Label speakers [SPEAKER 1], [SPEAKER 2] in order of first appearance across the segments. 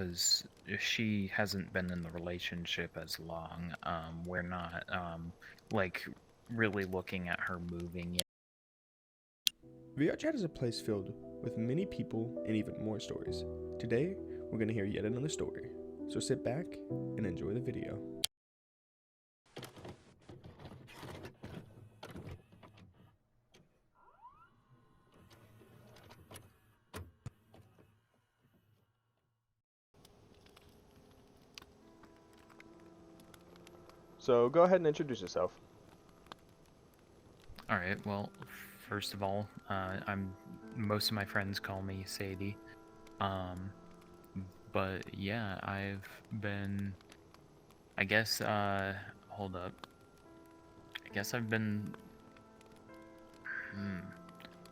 [SPEAKER 1] because she hasn't been in the relationship as long. We're not like really looking at her moving yet.
[SPEAKER 2] VRchat is a place filled with many people and even more stories. Today, we're going to hear yet another story. So sit back and enjoy the video.
[SPEAKER 3] So go ahead and introduce yourself.
[SPEAKER 1] All right. Well, first of all, most of my friends call me Sadie. But yeah, I've been. I guess. Hold up. I guess I've been.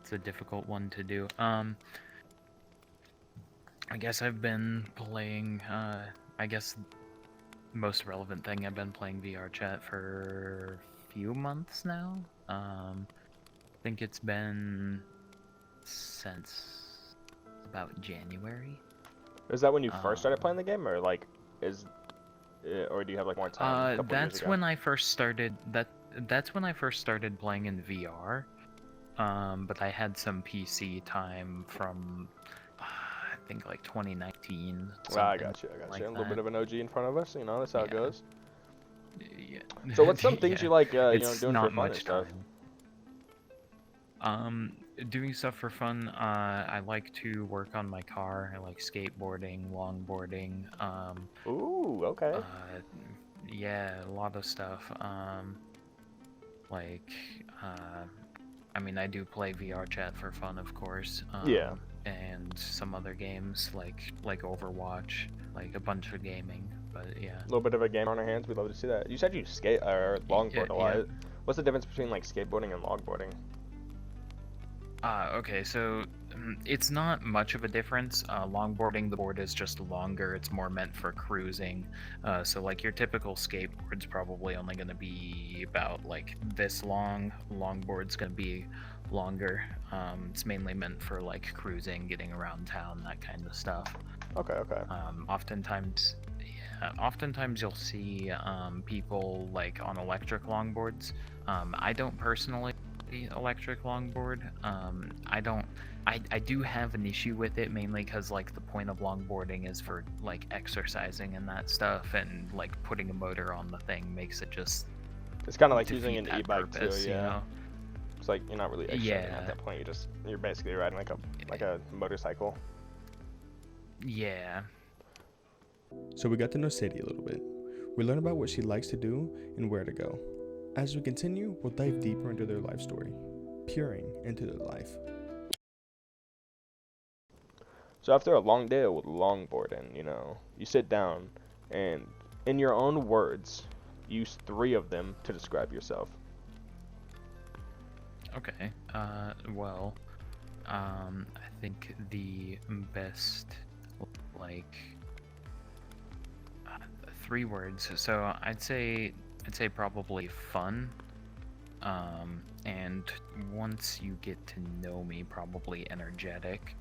[SPEAKER 1] It's a difficult one to do. I guess I've been playing. I guess most relevant thing, I've been playing VRchat for a few months now. I think it's been since about January.
[SPEAKER 3] Is that when you first started playing the game, or like or do you have like more time? A couple years
[SPEAKER 1] That's
[SPEAKER 3] ago?
[SPEAKER 1] when I first started. That's when I first started playing in VR. But I had some PC time from I think like 2019.
[SPEAKER 3] I got you.
[SPEAKER 1] Like
[SPEAKER 3] A little bit
[SPEAKER 1] that.
[SPEAKER 3] of an OG in front of us. You know, that's how it goes.
[SPEAKER 1] Yeah.
[SPEAKER 3] So what's some things
[SPEAKER 1] Yeah.
[SPEAKER 3] you like,
[SPEAKER 1] It's
[SPEAKER 3] doing
[SPEAKER 1] not
[SPEAKER 3] for fun and
[SPEAKER 1] much
[SPEAKER 3] stuff?
[SPEAKER 1] time. Doing stuff for fun. I like to work on my car. I like skateboarding, longboarding.
[SPEAKER 3] Ooh, okay.
[SPEAKER 1] Yeah, a lot of stuff. Like, I mean, I do play VRchat for fun, of course.
[SPEAKER 3] Yeah.
[SPEAKER 1] And some other games like Overwatch, like a bunch of gaming. But yeah.
[SPEAKER 3] A little bit of a game on our hands. We'd love to see that. You said you skate or longboard a lot.
[SPEAKER 1] Yeah.
[SPEAKER 3] What's the difference between like skateboarding and longboarding?
[SPEAKER 1] Okay, so it's not much of a difference. Longboarding, the board is just longer. It's more meant for cruising. So like your typical skateboard's probably only going to be about like this long. Longboard's going to be longer. It's mainly meant for like cruising, getting around town, that kind of stuff.
[SPEAKER 3] Okay, okay.
[SPEAKER 1] Oftentimes you'll see people like on electric longboards. I don't personally electric longboard. I do have an issue with it, mainly because like the point of longboarding is for like exercising and that stuff, and like putting a motor on the thing makes it just
[SPEAKER 3] It's kind of like using
[SPEAKER 1] defeat
[SPEAKER 3] an
[SPEAKER 1] that
[SPEAKER 3] e-bike too,
[SPEAKER 1] purpose,
[SPEAKER 3] yeah.
[SPEAKER 1] you know?
[SPEAKER 3] It's like you're not really exercising at
[SPEAKER 1] Yeah.
[SPEAKER 3] that point. You're basically riding like a motorcycle.
[SPEAKER 1] Yeah.
[SPEAKER 2] So we got to know Sadie a little bit. We learned about what she likes to do and where to go. As we continue, we'll dive deeper into their life story, peering into their life.
[SPEAKER 3] So after a long day with longboarding, you sit down and in your own words, use 3 of them to describe yourself.
[SPEAKER 1] Okay. Well, I think the best, like, 3 words. So I'd say probably fun. And once you get to know me, probably energetic.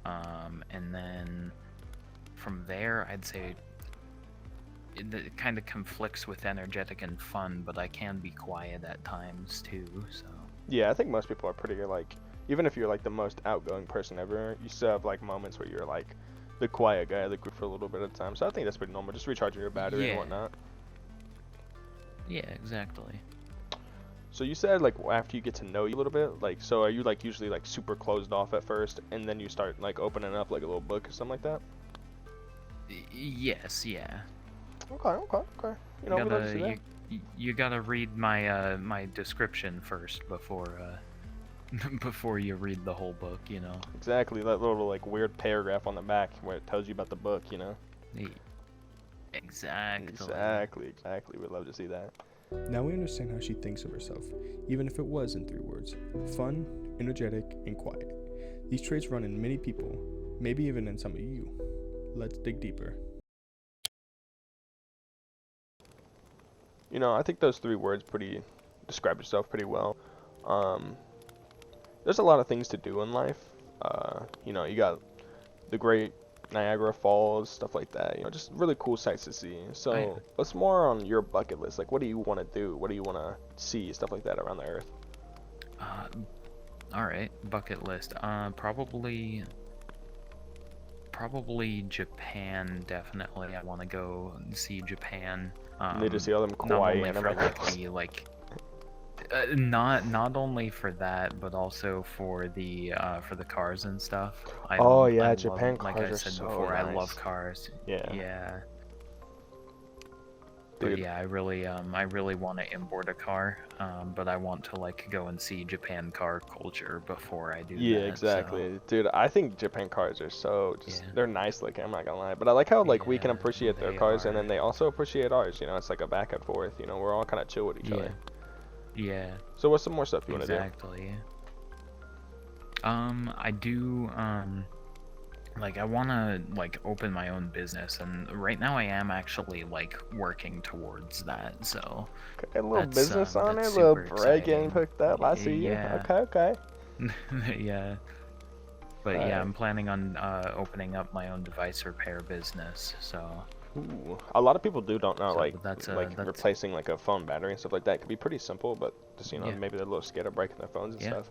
[SPEAKER 1] And then from there, I'd say it kind of conflicts with energetic and fun, but I can be quiet at times too. So.
[SPEAKER 3] Yeah, I think most people are pretty like, even if you're like the most outgoing person ever, you still have like moments where you're like the quiet guy of the group for a little bit of time. So I think that's pretty normal, just recharging your battery and whatnot.
[SPEAKER 1] Yeah, exactly.
[SPEAKER 3] So you said like after you get to know you a little bit, like, so are you like usually like super closed off at first and then you start like opening up like a little book or something like that?
[SPEAKER 1] Yes, yeah.
[SPEAKER 3] Okay. You know, we'd love to see that.
[SPEAKER 1] You gotta read my my description first before before you read the whole book, you know.
[SPEAKER 3] Exactly, that little like weird paragraph on the back where it tells you about the book, you know.
[SPEAKER 1] Exactly.
[SPEAKER 3] We'd love to see that.
[SPEAKER 2] Now we understand how she thinks of herself, even if it was in 3 words: fun, energetic, and quiet. These traits run in many people, maybe even in some of you. Let's dig deeper.
[SPEAKER 3] You know, I think those 3 words describe yourself pretty well. There's a lot of things to do in life. You know, you got the great Niagara Falls, stuff like that. You know, just really cool sights to see. So,
[SPEAKER 1] Oh, yeah.
[SPEAKER 3] what's more on your bucket list? Like, what do you want to do? What do you want to see? Stuff like that around the Earth.
[SPEAKER 1] Uh, all right, bucket list. Probably Japan. Definitely, I want to go see Japan.
[SPEAKER 3] Need to see all them
[SPEAKER 1] Not
[SPEAKER 3] kawaii
[SPEAKER 1] only for
[SPEAKER 3] anime.
[SPEAKER 1] not only for that, but also for the cars and stuff.
[SPEAKER 3] Oh
[SPEAKER 1] I
[SPEAKER 3] yeah,
[SPEAKER 1] love,
[SPEAKER 3] Japan
[SPEAKER 1] like
[SPEAKER 3] cars
[SPEAKER 1] I
[SPEAKER 3] are
[SPEAKER 1] said
[SPEAKER 3] so
[SPEAKER 1] before, I love
[SPEAKER 3] nice.
[SPEAKER 1] cars.
[SPEAKER 3] Yeah,
[SPEAKER 1] Yeah. But
[SPEAKER 3] dude.
[SPEAKER 1] yeah, I really want to import a car. But I want to like go and see Japan car culture before I do
[SPEAKER 3] Yeah,
[SPEAKER 1] that. So
[SPEAKER 3] exactly. Dude, I think Japan cars are so just
[SPEAKER 1] yeah,
[SPEAKER 3] they're nice looking, I'm not gonna lie. But I like how like we can
[SPEAKER 1] yeah,
[SPEAKER 3] appreciate their
[SPEAKER 1] they
[SPEAKER 3] cars and then
[SPEAKER 1] are.
[SPEAKER 3] they also appreciate ours, you know, it's like a back and forth, you know, we're all kind of chill with each
[SPEAKER 1] Yeah,
[SPEAKER 3] other.
[SPEAKER 1] yeah,
[SPEAKER 3] So what's some more stuff you want to do?
[SPEAKER 1] exactly. I do. Like I wanna like open my own business, and right now I am actually like working towards that. So
[SPEAKER 3] Okay, a little business on it,
[SPEAKER 1] that's
[SPEAKER 3] a little
[SPEAKER 1] super
[SPEAKER 3] bread getting
[SPEAKER 1] exciting.
[SPEAKER 3] hooked up. I see you.
[SPEAKER 1] Yeah,
[SPEAKER 3] Okay, okay.
[SPEAKER 1] yeah. But yeah,
[SPEAKER 3] Alright.
[SPEAKER 1] I'm planning on opening up my own device repair business. So
[SPEAKER 3] Ooh, a lot of people don't know
[SPEAKER 1] but that's
[SPEAKER 3] like
[SPEAKER 1] that's
[SPEAKER 3] replacing like a phone battery and stuff like that can be pretty simple, but just you know
[SPEAKER 1] yeah,
[SPEAKER 3] maybe they're a little scared of breaking their phones and
[SPEAKER 1] yeah,
[SPEAKER 3] stuff.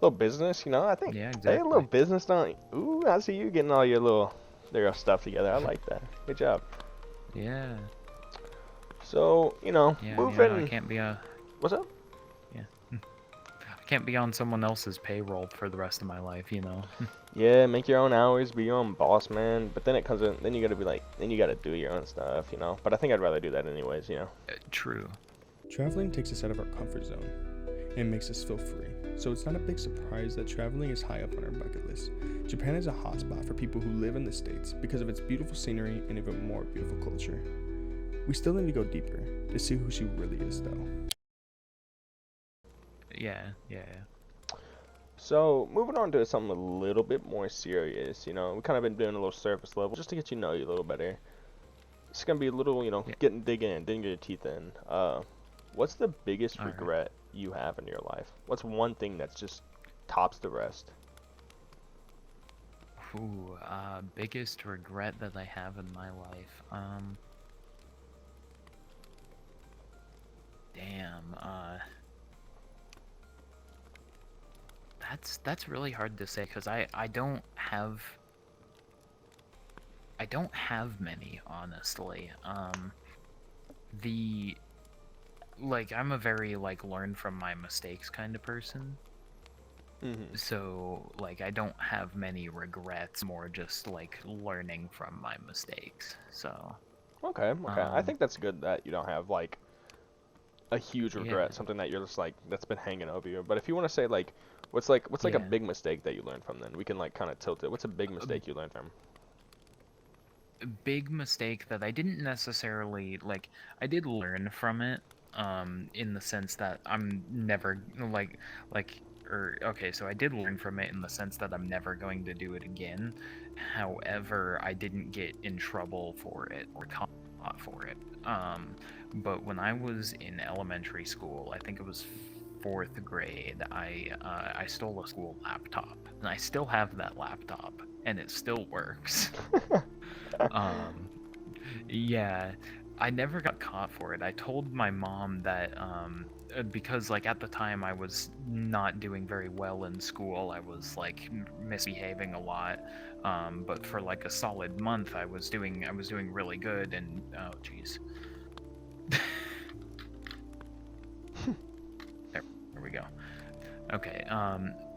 [SPEAKER 3] Little business, you know, I think
[SPEAKER 1] yeah,
[SPEAKER 3] hey, a little
[SPEAKER 1] exactly.
[SPEAKER 3] business don't. Ooh, I see you getting all your little stuff together. I like that. Good job.
[SPEAKER 1] Yeah,
[SPEAKER 3] So you know,
[SPEAKER 1] yeah, I
[SPEAKER 3] moving.
[SPEAKER 1] can't be
[SPEAKER 3] What's up?
[SPEAKER 1] yeah, I can't be on someone else's payroll for the rest of my life.
[SPEAKER 3] Yeah, make your own hours, be your own boss, man. But then it comes in, then you gotta be like, then you gotta do your own stuff, you know. But I think I'd rather do that anyways, you know.
[SPEAKER 1] True.
[SPEAKER 2] Traveling takes us out of our comfort zone and makes us feel free. So it's not a big surprise that traveling is high up on our bucket list. Japan is a hotspot for people who live in the States because of its beautiful scenery and even more beautiful culture. We still need to go deeper to see who she really is, though.
[SPEAKER 1] Yeah, yeah.
[SPEAKER 3] So moving on to something a little bit more serious, you know, we kind of been doing a little surface level just to get you know you a little better. It's gonna be a little, you know,
[SPEAKER 1] Yeah.
[SPEAKER 3] digging your teeth in. What's the biggest
[SPEAKER 1] All right.
[SPEAKER 3] regret you have in your life? What's one thing that's just tops the rest?
[SPEAKER 1] Ooh, biggest regret that I have in my life. Damn. That's really hard to say because I don't have many, honestly. The like I'm a very like learn from my mistakes kind of person.
[SPEAKER 3] Mm-hmm.
[SPEAKER 1] So like I don't have many regrets, more just like learning from my mistakes. So
[SPEAKER 3] Okay, okay. I
[SPEAKER 1] um
[SPEAKER 3] think that's good that you don't have like a huge
[SPEAKER 1] yeah,
[SPEAKER 3] regret, something that you're just like that's been hanging over you. But if you want to say like, what's like a
[SPEAKER 1] yeah.
[SPEAKER 3] big mistake that you learned from? Then we can like kind of tilt it. What's a big mistake you learned from?
[SPEAKER 1] Big mistake that I didn't necessarily like. I did learn from it, in the sense that I'm never or okay, so I did learn from it in the sense that I'm never going to do it again. However, I didn't get in trouble for it or caught for it. But when I was in elementary school, I think it was fourth grade, I stole a school laptop, and I still have that laptop, and it still works. Um, yeah, I never got caught for it. I told my mom that because like at the time I was not doing very well in school. I was like misbehaving a lot. But for like a solid month I was doing really good, and oh jeez. There we go. Okay,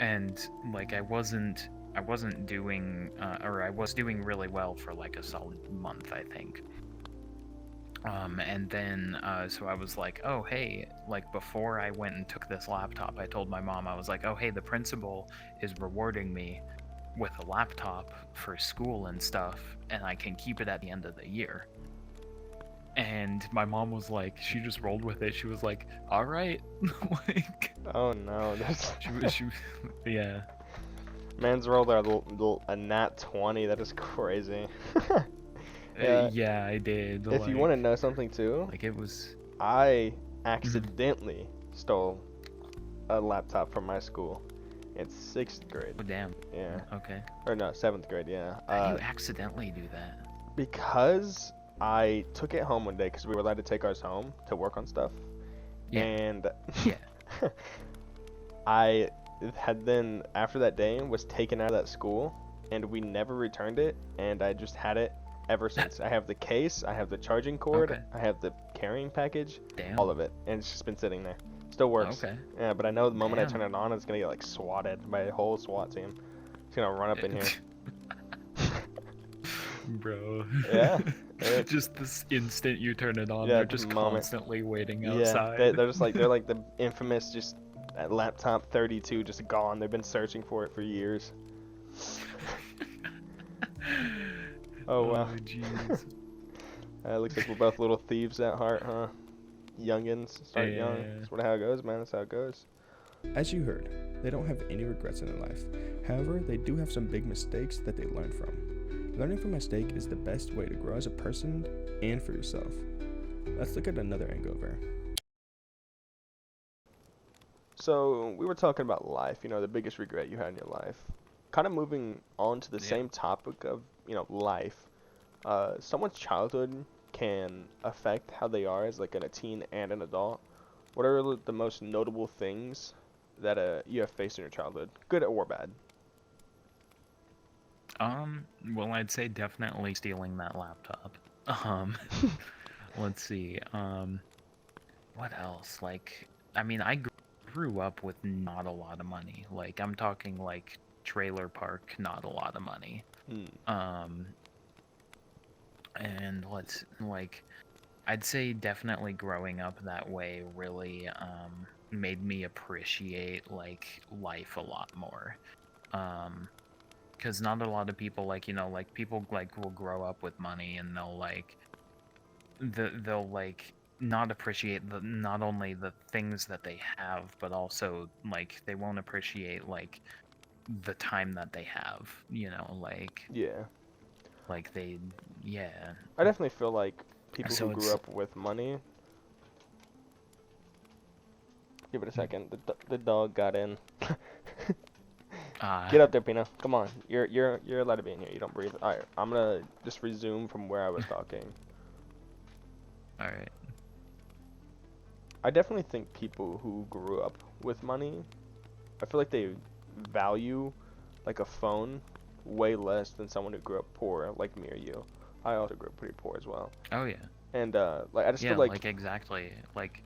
[SPEAKER 1] and like I wasn't doing or I was doing really well for like a solid month, I think. And then so I was like, oh hey, like before I went and took this laptop, I told my mom, I was like, oh hey, the principal is rewarding me with a laptop for school and stuff, and I can keep it at the end of the year. And my mom was like, she just rolled with it. She was like, all right. Like
[SPEAKER 3] Oh no, that's
[SPEAKER 1] she yeah.
[SPEAKER 3] man's rolled a nat 20. That is crazy. Yeah.
[SPEAKER 1] Yeah, I did.
[SPEAKER 3] If you want to know something too,
[SPEAKER 1] Like it was.
[SPEAKER 3] I
[SPEAKER 1] Mhm.
[SPEAKER 3] accidentally stole a laptop from my school, in 6th grade.
[SPEAKER 1] Oh damn.
[SPEAKER 3] Yeah.
[SPEAKER 1] Okay.
[SPEAKER 3] Or no, 7th grade. Yeah.
[SPEAKER 1] How do you accidentally do that?
[SPEAKER 3] Because I took it home one day because we were allowed to take ours home to work on stuff.
[SPEAKER 1] Yeah.
[SPEAKER 3] And
[SPEAKER 1] Yeah.
[SPEAKER 3] I had then, after that day, was taken out of that school, and we never returned it, and I just had it ever since. I have the case, I have the charging cord,
[SPEAKER 1] Okay.
[SPEAKER 3] I have the carrying package,
[SPEAKER 1] Damn.
[SPEAKER 3] all of it, and it's just been sitting there. Still works.
[SPEAKER 1] Okay.
[SPEAKER 3] Yeah, but I know the moment I
[SPEAKER 1] Damn.
[SPEAKER 3] turn it on, it's gonna get like swatted by a whole SWAT team. It's gonna run up in here.
[SPEAKER 1] Bro.
[SPEAKER 3] Yeah.
[SPEAKER 1] Just this instant you turn it on,
[SPEAKER 3] Yeah,
[SPEAKER 1] they're
[SPEAKER 3] the
[SPEAKER 1] just
[SPEAKER 3] moment.
[SPEAKER 1] constantly waiting
[SPEAKER 3] Yeah,
[SPEAKER 1] outside.
[SPEAKER 3] they're just like, they're like the infamous just that laptop 32 just gone. They've been searching for it for years. Oh wow.
[SPEAKER 1] Jeez.
[SPEAKER 3] Looks like we're both little thieves at heart, huh? Youngins, start young.
[SPEAKER 1] Yeah.
[SPEAKER 3] That's how it goes, man. That's how it goes.
[SPEAKER 2] As you heard, they don't have any regrets in their life. However, they do have some big mistakes that they learn from. Learning from mistake is the best way to grow as a person and for yourself. Let's look at another hangover.
[SPEAKER 3] So we were talking about life, the biggest regret you had in your life. Kind of moving on to the same topic of, life. Someone's childhood can affect how they are as like a teen and an adult. What are the most notable things that you have faced in your childhood, good or bad?
[SPEAKER 1] Well, I'd say definitely stealing that laptop. Let's see. What else? Like, I mean, I grew up with not a lot of money. Like, I'm talking like trailer park, not a lot of money. And I'd say definitely growing up that way really made me appreciate like life a lot more. Because not a lot of people people will grow up with money and they'll not appreciate not only the things that they have, but also like they won't appreciate like the time that they have,
[SPEAKER 3] Yeah.
[SPEAKER 1] I
[SPEAKER 3] definitely feel like people
[SPEAKER 1] So
[SPEAKER 3] who grew up with money. Give it a second. The dog got in. Get up there, Pino. Come on. You're allowed to be in here. You don't breathe. All right. I'm gonna just resume from where I was talking.
[SPEAKER 1] All right.
[SPEAKER 3] I definitely think people who grew up with money, I feel like they value like a phone way less than someone who grew up poor, like me or you. I also grew up pretty poor as well.
[SPEAKER 1] Oh yeah.
[SPEAKER 3] And I just feel
[SPEAKER 1] like exactly like.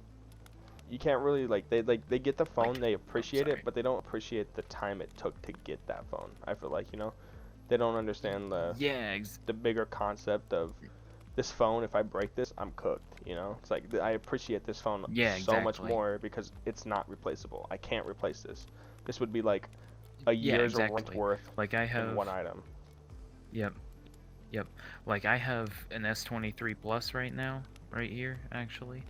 [SPEAKER 3] You can't really they get the phone, they appreciate it,
[SPEAKER 1] sorry.
[SPEAKER 3] but they don't appreciate the time it took to get that phone. I feel like they don't understand the bigger concept of this phone. If I break this, I'm cooked. It's like I appreciate this phone so much more because it's not replaceable. I can't replace this. This would be like a year's rent worth.
[SPEAKER 1] Like I have
[SPEAKER 3] in one item.
[SPEAKER 1] Yep. Like I have an S23 Plus right now, right here actually.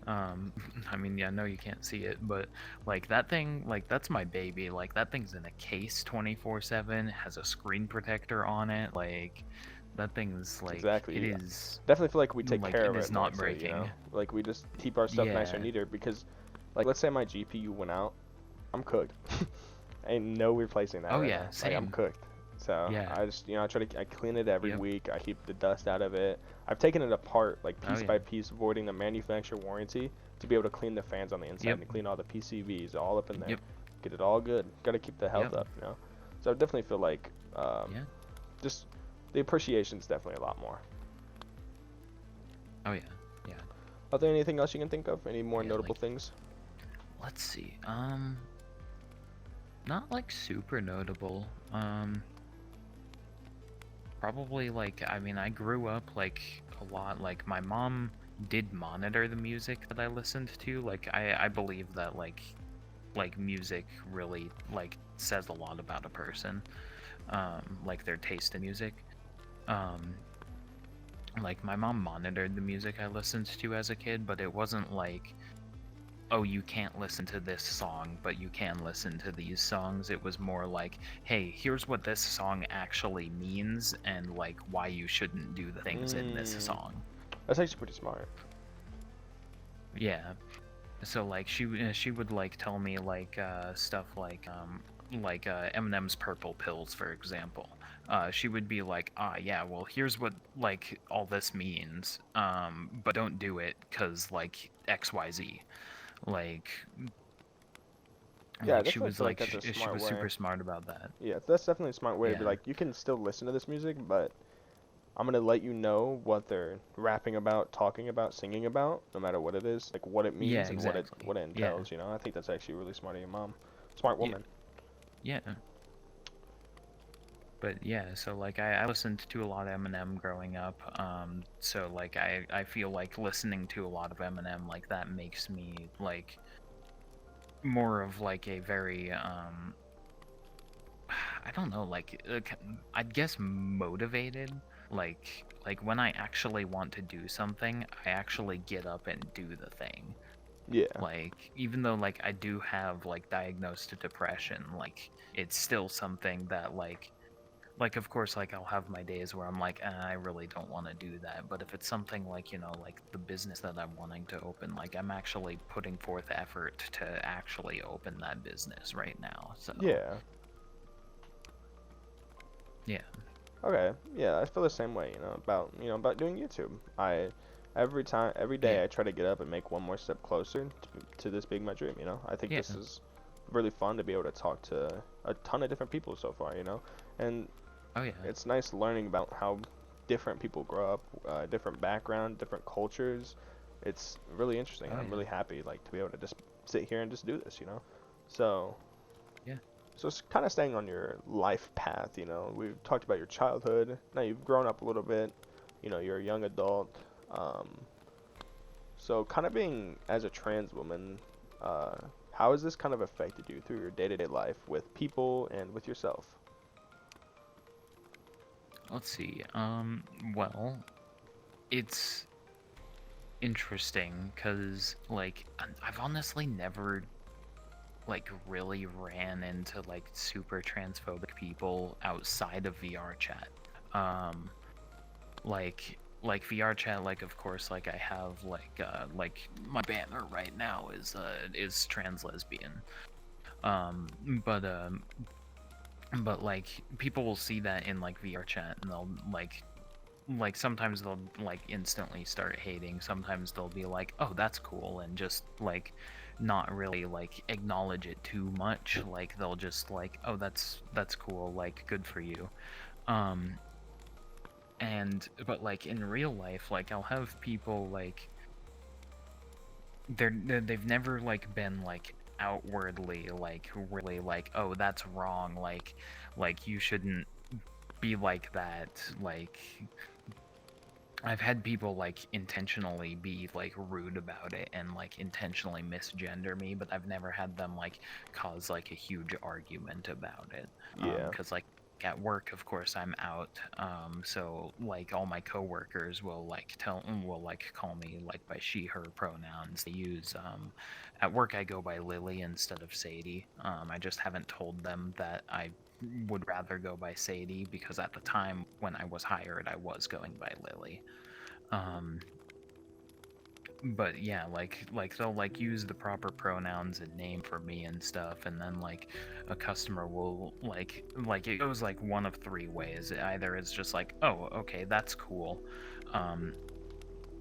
[SPEAKER 1] I mean, yeah, I know you can't see it, but like that thing, like that's my baby. Like that thing's in a case 24/7, has a screen protector on it. Like that thing's like
[SPEAKER 3] Exactly.
[SPEAKER 1] It is
[SPEAKER 3] definitely feel like we take care of it.
[SPEAKER 1] It is not breaking.
[SPEAKER 3] Like we just keep our stuff nicer and neater because, like, let's say my GPU went out, I'm cooked. Ain't no replacing that.
[SPEAKER 1] Oh
[SPEAKER 3] right
[SPEAKER 1] yeah,
[SPEAKER 3] now.
[SPEAKER 1] same.
[SPEAKER 3] Like, I'm cooked. So
[SPEAKER 1] Yeah.
[SPEAKER 3] I just I clean it every week. I keep the dust out of it. I've taken it apart like piece by piece, avoiding the manufacturer warranty to be able to clean the fans on the inside and clean all the PCBs all up in there. Get it all good. Got to keep the health up, So I definitely feel like just the appreciation's definitely a lot more.
[SPEAKER 1] Oh yeah.
[SPEAKER 3] Are there anything else you can think of? Any more notable things?
[SPEAKER 1] Let's see. Not like super notable. Probably like, I mean, I grew up like a lot, like my mom did monitor the music that I listened to. Like I believe that like music really like says a lot about a person, like their taste in music. Like my mom monitored the music I listened to as a kid, but it wasn't like, oh, you can't listen to this song, but you can listen to these songs. It was more like, hey, here's what this song actually means and like why you shouldn't do the things in this song.
[SPEAKER 3] That's actually pretty smart.
[SPEAKER 1] Yeah. So like she would like tell me like stuff like Eminem's Purple Pills, for example. She would be like, yeah, well, here's what like all this means, but don't do it because like XYZ. Like,
[SPEAKER 3] Yeah, I
[SPEAKER 1] she
[SPEAKER 3] definitely
[SPEAKER 1] was
[SPEAKER 3] feel like
[SPEAKER 1] like
[SPEAKER 3] that's a
[SPEAKER 1] she
[SPEAKER 3] smart
[SPEAKER 1] was
[SPEAKER 3] way.
[SPEAKER 1] super smart about that.
[SPEAKER 3] Yeah, that's definitely a smart way to be
[SPEAKER 1] Yeah.
[SPEAKER 3] like, you can still listen to this music, but I'm gonna let you know what they're rapping about, talking about, singing about, no matter what it is, like what it
[SPEAKER 1] Yeah,
[SPEAKER 3] means and
[SPEAKER 1] exactly.
[SPEAKER 3] what it
[SPEAKER 1] Yeah.
[SPEAKER 3] entails. You know, I think that's actually really smart of your mom. Smart
[SPEAKER 1] Yeah.
[SPEAKER 3] woman.
[SPEAKER 1] Yeah. But yeah, so like I listened to a lot of Eminem growing up. So like I feel like listening to a lot of Eminem like that makes me like more of like a very I don't know, like I'd guess motivated. Like when I actually want to do something, I actually get up and do the thing.
[SPEAKER 3] Yeah.
[SPEAKER 1] Like even though like I do have like diagnosed depression, like it's still something that like of course like I'll have my days where I'm like I really don't want to do that, but if it's something like like the business that I'm wanting to open, like I'm actually putting forth effort to actually open that business right now. So
[SPEAKER 3] Yeah.
[SPEAKER 1] yeah.
[SPEAKER 3] Okay. Yeah, I feel the same way, about doing YouTube. Every day
[SPEAKER 1] Yeah.
[SPEAKER 3] I try to get up and make one more step closer to this being my dream. I think
[SPEAKER 1] Yeah.
[SPEAKER 3] this is really fun to be able to talk to a ton of different people so far. And
[SPEAKER 1] Oh yeah.
[SPEAKER 3] it's nice learning about how different people grow up, different background, different cultures. It's really interesting.
[SPEAKER 1] Oh
[SPEAKER 3] I'm
[SPEAKER 1] yeah.
[SPEAKER 3] really happy like to be able to just sit here and just do this. So
[SPEAKER 1] Yeah.
[SPEAKER 3] so it's kind of staying on your life path. We've talked about your childhood. Now you've grown up a little bit. You're a young adult. Um, so kind of being as a trans woman, how has this kind of affected you through your day-to-day life with people and with yourself?
[SPEAKER 1] Let's see. Well, it's interesting because like I've honestly never like really ran into like super transphobic people outside of VRchat. Um, like VRchat, like of course, like I have like my banner right now is trans lesbian. Um, but um, but like people will see that in like VRchat and they'll like sometimes they'll like instantly start hating, sometimes they'll be like, oh, that's cool, and just like not really like acknowledge it too much. Like they'll just like, oh, that's cool, like good for you. um but like in real life, like I'll have people like they've never like been like outwardly like really like, oh, that's wrong, like you shouldn't be like that. Like I've had people like intentionally be like rude about it and like intentionally misgender me, but I've never had them like cause like a huge argument about it.
[SPEAKER 3] Yeah.
[SPEAKER 1] Because like at work, of course, I'm out. So like all my coworkers will like call me like by she/her pronouns. They use at work I go by Lily instead of Sadie. I just haven't told them that I would rather go by Sadie because at the time when I was hired, I was going by Lily. Um, but yeah, like they'll like use the proper pronouns and name for me and stuff, and then like a customer will like it goes like one of three ways. Either it's just like, oh, okay, that's cool, um,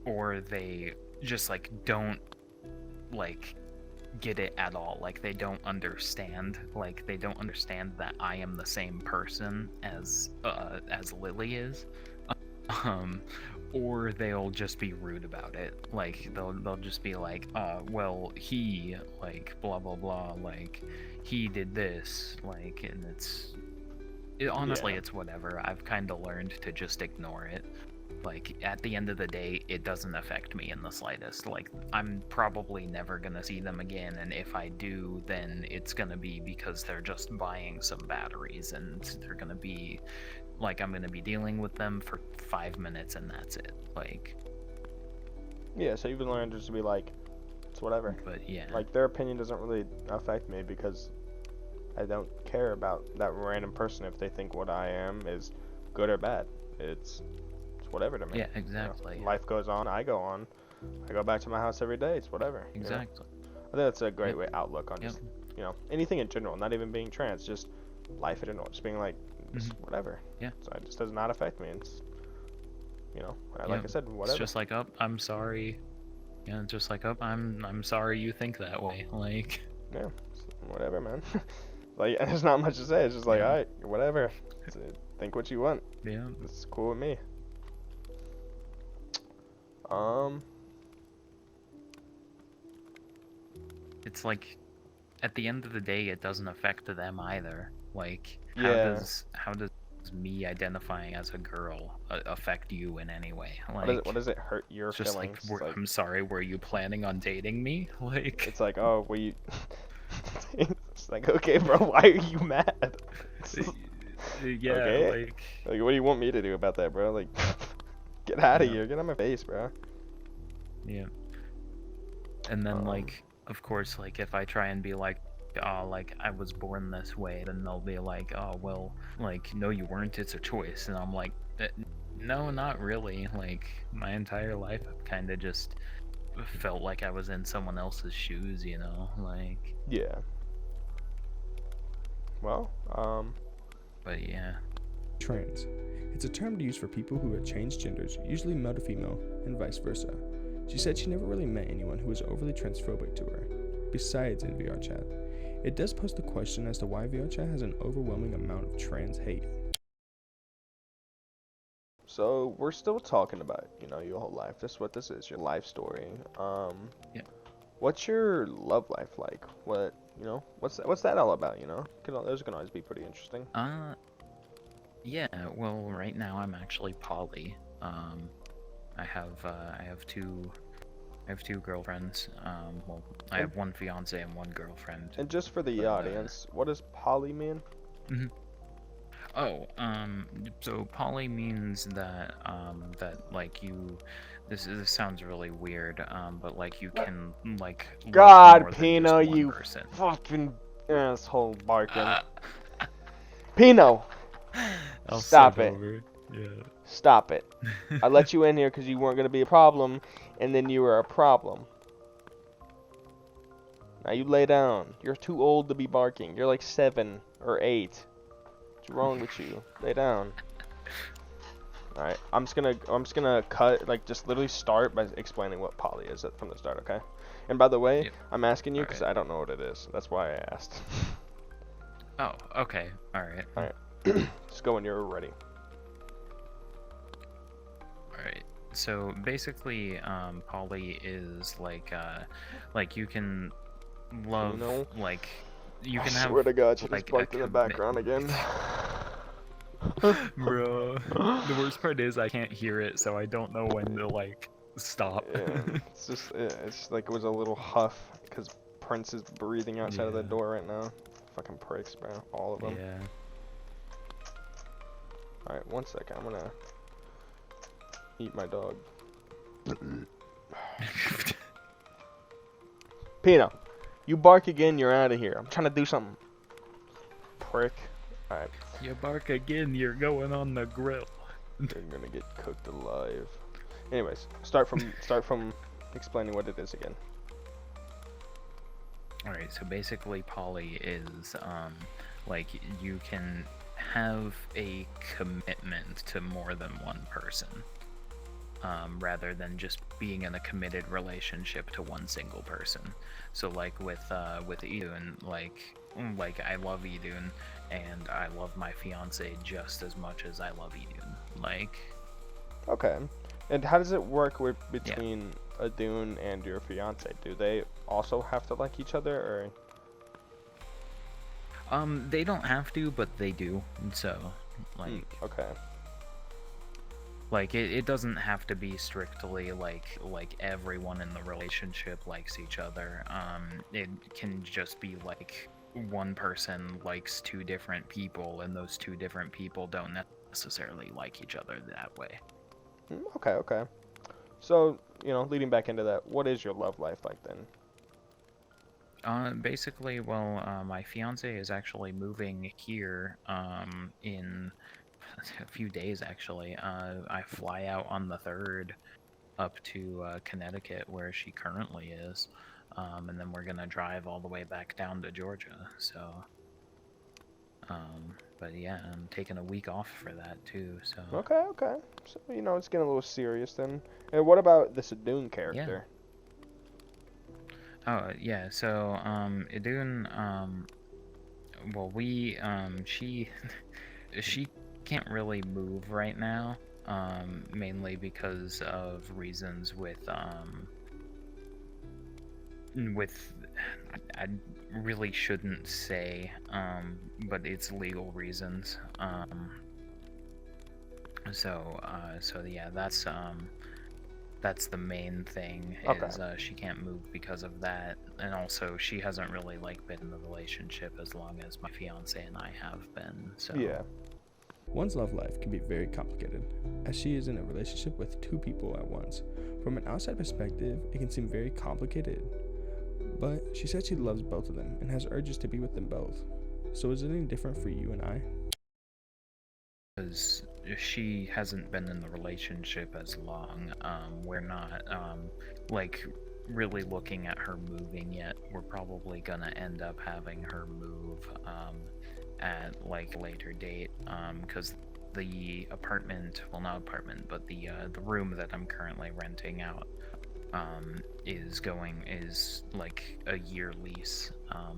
[SPEAKER 1] or they just like don't like get it at all. Like they don't understand. Like they don't understand that I am the same person as Lily is. Um, or they'll just be rude about it. Like they'll just be like, well, he like blah blah blah, like he did this, like, and honestly,
[SPEAKER 3] Yeah.
[SPEAKER 1] it's whatever. I've kind of learned to just ignore it. Like at the end of the day, it doesn't affect me in the slightest. Like I'm probably never gonna see them again, and if I do, then it's gonna be because they're just buying some batteries, and they're gonna be like, I'm gonna be dealing with them for 5 minutes and that's it. Like,
[SPEAKER 3] Yeah, so you've learned just to be like, it's whatever.
[SPEAKER 1] but yeah.
[SPEAKER 3] Like their opinion doesn't really affect me because I don't care about that random person if they think what I am is good or bad. It's whatever to me.
[SPEAKER 1] Yeah, exactly.
[SPEAKER 3] Life goes on, I go on. I go back to my house every day. It's whatever.
[SPEAKER 1] Exactly.
[SPEAKER 3] I think that's a great way outlook on
[SPEAKER 1] Yep.
[SPEAKER 3] just you know, anything in general, not even being trans, just life in general, just being like, just whatever.
[SPEAKER 1] Yeah.
[SPEAKER 3] So it just does not affect me. It's, you know, like I said, whatever.
[SPEAKER 1] It's just like, oh, I'm sorry. Yeah, just like, oh, I'm sorry you think that way. Like,
[SPEAKER 3] Yeah, whatever, man. Like, there's not much to say. It's just like,
[SPEAKER 1] Yeah.
[SPEAKER 3] alright, whatever. Think what you want.
[SPEAKER 1] yeah.
[SPEAKER 3] It's cool with me.
[SPEAKER 1] It's like, at the end of the day, it doesn't affect them either. Like,
[SPEAKER 3] Yeah.
[SPEAKER 1] how does me identifying as a girl affect you in any way?
[SPEAKER 3] What does it hurt your
[SPEAKER 1] it's just
[SPEAKER 3] feelings?
[SPEAKER 1] like, I'm sorry, were you planning on dating me? Like,
[SPEAKER 3] It's like, oh, well, you. It's like, okay, bro, why are you mad?
[SPEAKER 1] yeah,
[SPEAKER 3] Okay. Like, what do you want me to do about that, bro? Like, get out of
[SPEAKER 1] Yeah.
[SPEAKER 3] here. Get out of my face, bro.
[SPEAKER 1] yeah. And then, like, of course, like, if I try and be like, oh, like, I was born this way, then they'll be like, oh, well, like, no, you weren't, it's a choice. And I'm like, no, not really. Like, my entire life, I've kind of just felt like I was in someone else's shoes, you know? Like,
[SPEAKER 3] Yeah. Well,
[SPEAKER 1] but yeah.
[SPEAKER 2] Trans. It's a term to use for people who have changed genders, usually male to female, and vice versa. She said she never really met anyone who was overly transphobic to her, besides in VRchat. It does pose the question as to why VRchat has an overwhelming amount of trans hate.
[SPEAKER 3] so we're still talking about, you know, your whole life. This is what this is, your life story.
[SPEAKER 1] Yeah.
[SPEAKER 3] What's your love life like? What, you know, what's that all about, you know? Those can always be pretty interesting.
[SPEAKER 1] Yeah, well, right now I'm actually poly. I have two girlfriends. Well, I have one fiance and one girlfriend.
[SPEAKER 3] And just for the
[SPEAKER 1] But,
[SPEAKER 3] audience, what does poly mean?
[SPEAKER 1] Oh, so poly means that like this sounds really weird, but like you can like love
[SPEAKER 3] God,
[SPEAKER 1] more than
[SPEAKER 3] Pino,
[SPEAKER 1] just one
[SPEAKER 3] you
[SPEAKER 1] person.
[SPEAKER 3] fucking asshole barking. Pino,
[SPEAKER 1] I'll
[SPEAKER 3] stop
[SPEAKER 1] step
[SPEAKER 3] it.
[SPEAKER 1] over. Yeah.
[SPEAKER 3] Stop it. I let you in here because you weren't gonna be a problem, and then you were a problem. Now you lay down. You're too old to be barking. You're like 7 or 8. What's wrong with you? Lay down. Alright, I'm just gonna cut, like, just literally start by explaining what poly is from the start, okay? And by the way,
[SPEAKER 1] Yep.
[SPEAKER 3] I'm asking you because
[SPEAKER 1] Alright.
[SPEAKER 3] I don't know what it is. That's why I asked.
[SPEAKER 1] Oh, okay. Alright.
[SPEAKER 3] Alright. Just go when you're ready.
[SPEAKER 1] Alright. So basically, poly is like you can love,
[SPEAKER 3] You know?
[SPEAKER 1] like, you
[SPEAKER 3] I
[SPEAKER 1] can have,
[SPEAKER 3] swear to God, she
[SPEAKER 1] like,
[SPEAKER 3] just barked in the background again.
[SPEAKER 1] Bro, the worst part is I can't hear it, so I don't know when to, like, stop.
[SPEAKER 3] Yeah, it's like it was a little huff because Prince is breathing outside of the
[SPEAKER 1] Yeah.
[SPEAKER 3] door right now. Fucking pricks, bro. All of them.
[SPEAKER 1] Yeah.
[SPEAKER 3] Alright, 1 second. I'm gonna eat my dog. Pino, you bark again, you're out of here. I'm trying to do something. Prick. Alright,
[SPEAKER 1] You bark again, you're going on the grill.
[SPEAKER 3] you're gonna get cooked alive. Anyways, start from explaining what it is again.
[SPEAKER 1] Alright, so basically poly is, like, you can have a commitment to more than one person, rather than just being in a committed relationship to one single person. So, like, with Idun, like, I love Idun, and I love my fiance just as much as I love Idun. Like...
[SPEAKER 3] Okay. And how does it work between Idun and your fiance? Do they also have to like each other, or?
[SPEAKER 1] They don't have to, but they do. So, like,
[SPEAKER 3] Okay.
[SPEAKER 1] like it doesn't have to be strictly like everyone in the relationship likes each other. It can just be like one person likes two different people, and those two different people don't necessarily like each other that way.
[SPEAKER 3] Okay, okay. So, you know, leading back into that, what is your love life like then?
[SPEAKER 1] Basically, well, my fiance is actually moving here, in a few days, actually. I fly out on the 3rd up to, Connecticut, where she currently is. and then we're gonna drive all the way back down to Georgia. So, but yeah, I'm taking a week off for that too. So
[SPEAKER 3] Okay, okay. So, it's getting a little serious then. And what about the Sadune
[SPEAKER 1] yeah.
[SPEAKER 3] character?
[SPEAKER 1] Oh yeah. So Idun, well she she can't really move right now. Mainly because of reasons with I really shouldn't say, but it's legal reasons. So yeah, that's the main thing
[SPEAKER 3] Okay.
[SPEAKER 1] is she can't move because of that, and also she hasn't really like been in the relationship as long as my fiance and I have been. So
[SPEAKER 3] Yeah.
[SPEAKER 2] One's love life can be very complicated, as she is in a relationship with two people at once. From an outside perspective, it can seem very complicated, but she said she loves both of them and has urges to be with them both. So is it any different for you and I?
[SPEAKER 1] because she hasn't been in the relationship as long, we're not like really looking at her moving yet. We're probably gonna end up having her move at like a later date, because the apartment, well, not apartment, but the room that I'm currently renting out is like a year lease.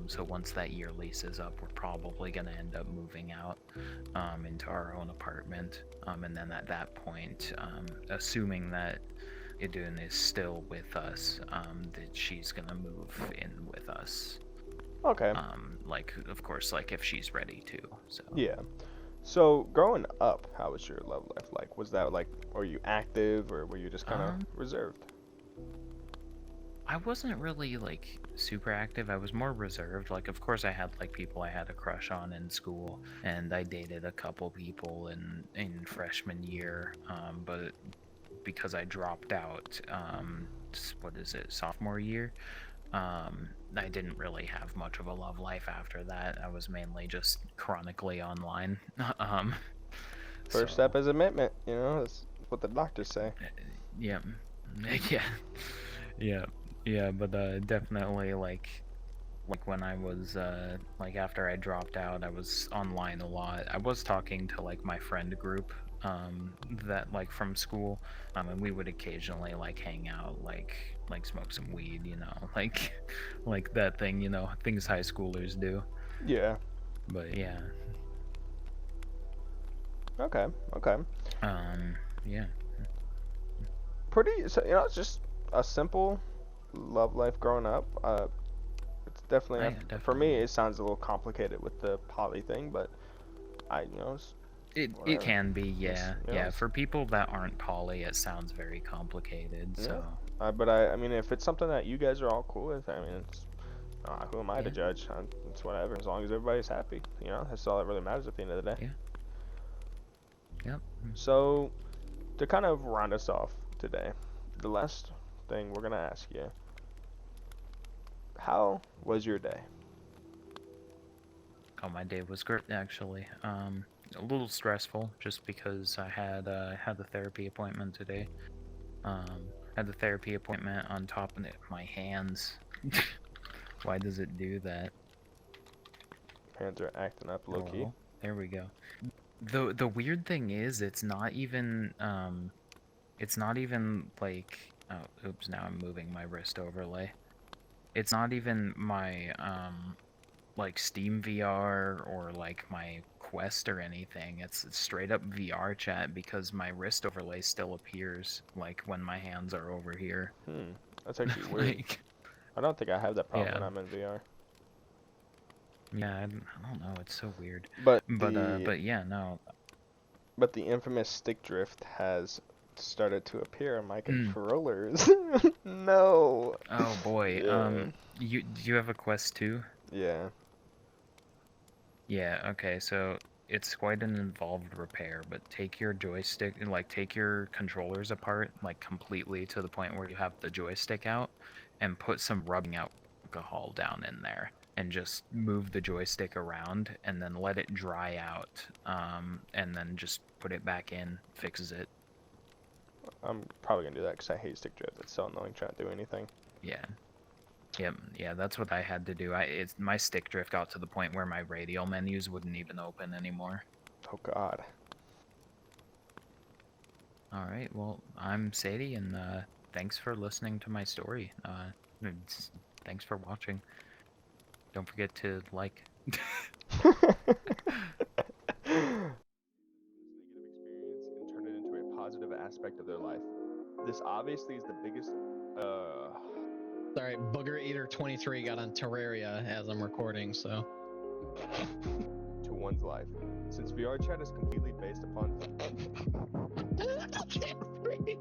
[SPEAKER 1] So once that year lease is up, we're probably gonna end up moving out into our own apartment. And then at that point, assuming that Idun is still with us, that she's gonna move in with us.
[SPEAKER 3] Okay.
[SPEAKER 1] Like, of course, like if she's ready to. So
[SPEAKER 3] Yeah. So growing up, how was your love life like? Was that like, were you active or were you just kind of
[SPEAKER 1] um,
[SPEAKER 3] reserved?
[SPEAKER 1] I wasn't really like super active. I was more reserved. Like, of course, I had like people I had a crush on in school, and I dated a couple people in freshman year. But because I dropped out, what is it, sophomore year? I didn't really have much of a love life after that. I was mainly just chronically online. um,
[SPEAKER 3] First step
[SPEAKER 1] so
[SPEAKER 3] is admittment, that's what the doctors say.
[SPEAKER 1] yeah, yeah, yeah, yeah. But definitely like when I was like after I dropped out, I was online a lot. I was talking to like my friend group that like from school, and we would occasionally like hang out, like smoke some weed, like like that thing, things high schoolers do.
[SPEAKER 3] Yeah.
[SPEAKER 1] But yeah,
[SPEAKER 3] Okay. Okay.
[SPEAKER 1] um, yeah,
[SPEAKER 3] Pretty. So it's just a simple love life growing up. It's
[SPEAKER 1] oh,
[SPEAKER 3] definitely
[SPEAKER 1] yeah,
[SPEAKER 3] for me.
[SPEAKER 1] definitely.
[SPEAKER 3] It sounds a little complicated with the poly thing, but it's
[SPEAKER 1] It
[SPEAKER 3] whatever.
[SPEAKER 1] can be,
[SPEAKER 3] It's,
[SPEAKER 1] yeah, yeah. For people that aren't poly, it sounds very complicated.
[SPEAKER 3] yeah.
[SPEAKER 1] So
[SPEAKER 3] But I mean, if it's something that you guys are all cool with, I mean, who am I to
[SPEAKER 1] yeah,
[SPEAKER 3] judge? It's whatever, as long as everybody's happy. That's all that really matters at the end of the day.
[SPEAKER 1] yeah, yep.
[SPEAKER 3] So, to kind of round us off today, the last thing we're gonna ask you: how was your day?
[SPEAKER 1] Oh, my day was great actually. A little stressful just because I had the therapy appointment today. Had the therapy appointment on top of my hands. Why does it do that?
[SPEAKER 3] Hands are acting up, low key.
[SPEAKER 1] Hello. There we go. The weird thing is it's not even like, oh oops, now I'm moving my wrist overlay. It's not even my like Steam VR or like my Quest or anything. It's straight up VRchat because my wrist overlay still appears like when my hands are over here.
[SPEAKER 3] That's actually weird.
[SPEAKER 1] Like,
[SPEAKER 3] I don't think I have that problem
[SPEAKER 1] yeah,
[SPEAKER 3] when I'm in VR.
[SPEAKER 1] yeah, I don't know. It's so weird.
[SPEAKER 3] But the
[SPEAKER 1] But yeah, no.
[SPEAKER 3] but the infamous stick drift has started to appear on my
[SPEAKER 1] Mm.
[SPEAKER 3] controllers. No.
[SPEAKER 1] Oh boy.
[SPEAKER 3] Yeah.
[SPEAKER 1] Do you have a Quest 2?
[SPEAKER 3] Yeah.
[SPEAKER 1] Yeah, okay, so it's quite an involved repair, but take your joystick, like take your controllers apart, like completely to the point where you have the joystick out, and put some rubbing alcohol down in there, and just move the joystick around, and then let it dry out, and then just put it back in, fixes it.
[SPEAKER 3] I'm probably gonna do that because I hate stick drift. It's so annoying trying to do anything.
[SPEAKER 1] Yeah. Yep, yeah, that's what I had to do. My stick drift got to the point where my radial menus wouldn't even open anymore.
[SPEAKER 3] Oh God.
[SPEAKER 1] All right, well, I'm Sadie, and thanks for listening to my story. Thanks for watching. Don't forget to like.
[SPEAKER 3] Negative experience and turn it into a positive aspect of their life. This obviously is the biggest.
[SPEAKER 4] Sorry, Booger Eater 23 got on Terraria as I'm recording, so.
[SPEAKER 3] To one's life. Since VRchat is completely based upon. I can't breathe.